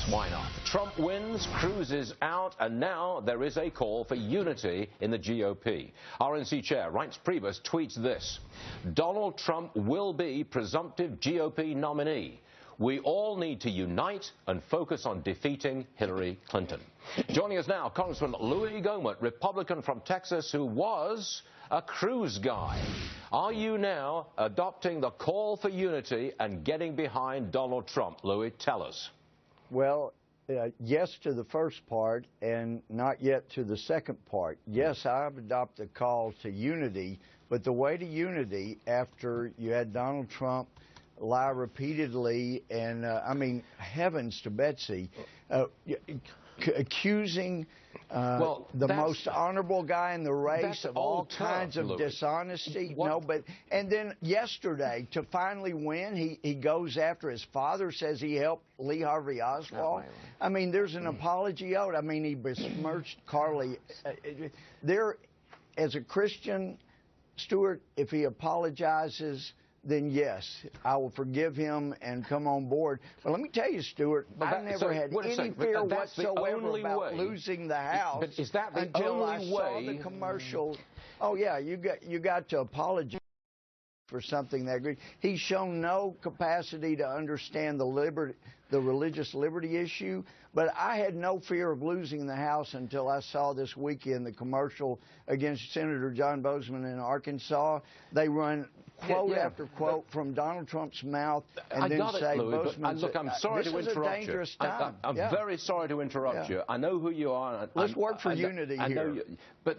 Why not? Trump wins, Cruz is out, and now there is a call for unity in the GOP. RNC Chair Reince Priebus tweets this: Donald Trump will be presumptive GOP nominee. We all need to unite and focus on defeating Hillary Clinton. Joining us now, Congressman Louie Gohmert, Republican from Texas, who was a Cruz guy. Are you now adopting the call for unity and getting behind Donald Trump? Louie, tell us. Well, yes to the first part and not yet to the second part. Yes, I've adopted the call to unity, but the way to unity after you had Donald Trump lie repeatedly and, I mean, heavens to Betsy, accusing the most honorable guy in the race of all kinds of dishonesty. And then yesterday, to finally win, he goes after his father, says he helped Lee Harvey Oswald. I mean, there's an apology owed. I mean, he besmirched Carly. As a Christian, Stuart, if he apologizes, then yes, I will forgive him and come on board. But let me tell you, Stuart, I never had any fear whatsoever about losing the House until I saw the commercial. Oh, yeah, you got to apologize for something that great. He's shown no capacity to understand the religious liberty issue, but I had no fear of losing the House until I saw this weekend the commercial against Senator John Boozman in Arkansas. They run quote after quote from Donald Trump's mouth and then say, Boozman, look, I'm sorry to interrupt you. This is a dangerous time. I'm very sorry to interrupt you. I know who you are. Let's work for unity here. But,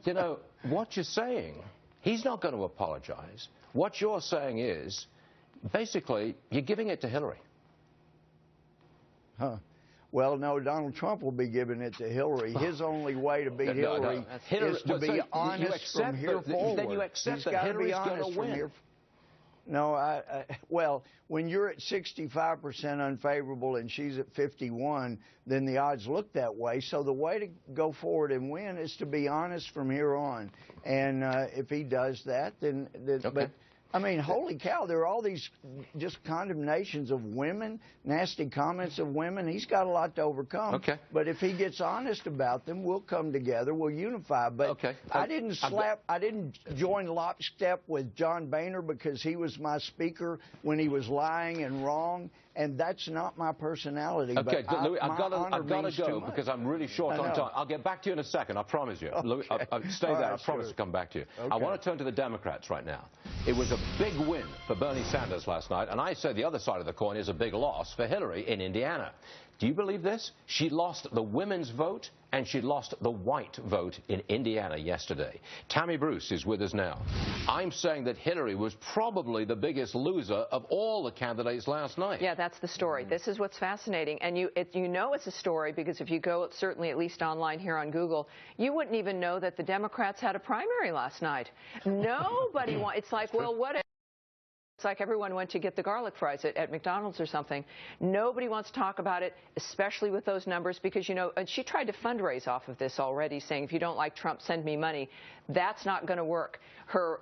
you know, what you're saying, he's not going to apologize. What you're saying is, basically, you're giving it to Hillary. Huh. Well, no, Donald Trump will be giving it to Hillary. His only way to beat Hillary is to be honest from here forward. Then you accept that Hillary's going to win. No, well, when you're at 65% unfavorable and she's at 51, then the odds look that way. So the way to go forward and win is to be honest from here on. And if he does that, then okay. But I mean, holy cow, there are all these just condemnations of women, nasty comments of women. He's got a lot to overcome. Okay. But if he gets honest about them, we'll come together, we'll unify. But I didn't join lockstep with John Boehner because he was my speaker when he was lying and wrong. And that's not my personality. Okay, but Louie, I've got to go much. because I'm really short on time. I'll get back to you in a second, I promise you. Okay. Louie, stay there, I promise to come back to you. Okay. I want to turn to the Democrats right now. It was a big win for Bernie Sanders last night, and I say the other side of the coin is a big loss for Hillary in Indiana. Do you believe this? She lost the women's vote and she lost the white vote in Indiana yesterday. Tammy Bruce is with us now. I'm saying that Hillary was probably the biggest loser of all the candidates last night. Yeah, that's the story. This is what's fascinating. And you know it's a story because if you go, certainly at least online here on Google, you wouldn't even know that the Democrats had a primary last night. Nobody wants. It's like, well, what? It's like everyone went to get the garlic fries at McDonald's or something. Nobody wants to talk about it, especially with those numbers, because, you know, she tried to fundraise off of this already, saying, if you don't like Trump, send me money. That's not going to work.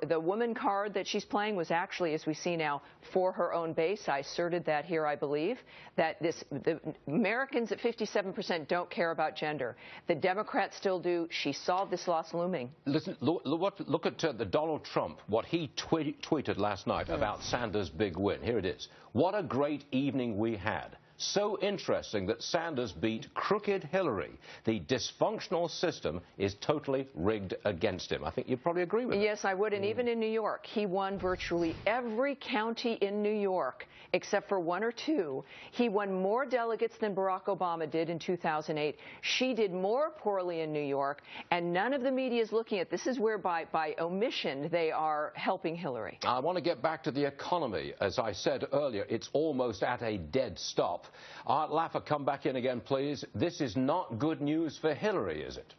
The woman card that she's playing was actually, as we see now, for her own base. I asserted that here, I believe, that the Americans at 57% don't care about gender. The Democrats still do. She saw this loss looming. Listen, look at the Donald Trump, what he tweeted last night about Sanders' big win. Here it is. What a great evening we had. So interesting that Sanders beat crooked Hillary. The dysfunctional system is totally rigged against him. I think you'd probably agree with me. Yes, I would. And even in New York, he won virtually every county in New York, except for one or two. He won more delegates than Barack Obama did in 2008. She did more poorly in New York, and none of the media is looking at this. Is where by omission they are helping Hillary. I want to get back to the economy. As I said earlier, it's almost at a dead stop. Art Laffer, come back in again, please. This is not good news for Hillary, is it?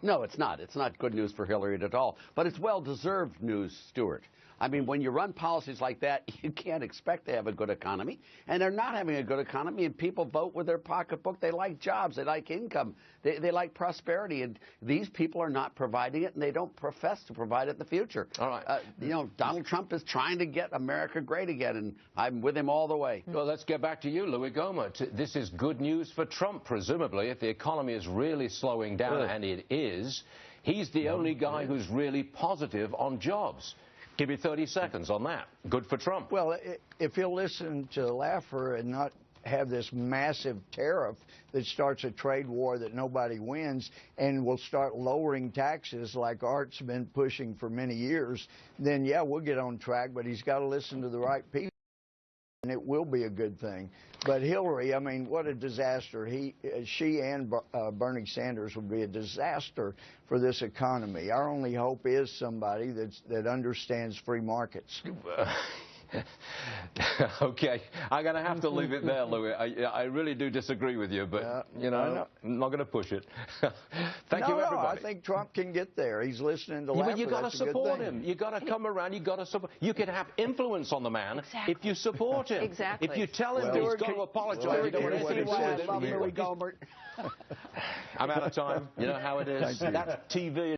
No, it's not. It's not good news for Hillary at all. But it's well-deserved news, Stuart. I mean, when you run policies like that, you can't expect to have a good economy. And they're not having a good economy, and people vote with their pocketbook. They like jobs. They like income. They like prosperity. And these people are not providing it, and they don't profess to provide it in the future. All right. You know, Donald Trump is trying to get America great again, and I'm with him all the way. Well, let's get back to you, Louie Gohmert. This is good news for Trump, presumably, if the economy is really slowing down, and it is. He's the only guy who's really positive on jobs. Give me 30 seconds on that. Good for Trump. Well, if he'll listen to Laffer and not have this massive tariff that starts a trade war that nobody wins, and will start lowering taxes like Art's been pushing for many years, then, yeah, we'll get on track. But he's got to listen to the right people, and it will be a good thing. But Hillary, I mean, what a disaster. She and Bernie Sanders would be a disaster for this economy. Our only hope is somebody that understands free markets. Okay, I'm going to have to leave it there, Louie. I really do disagree with you, but, you know, I'm not going to push it. Thank you, everybody. No, I think Trump can get there. He's listening to Laffer. But you've got to support him. You've got to come around. You've got to support. You can have influence on the man if you support him. Exactly. If you tell him he's got to apologize, you don't want anything to do with it. Louie Gohmert. I'm out of time. You know how it is. That's TV.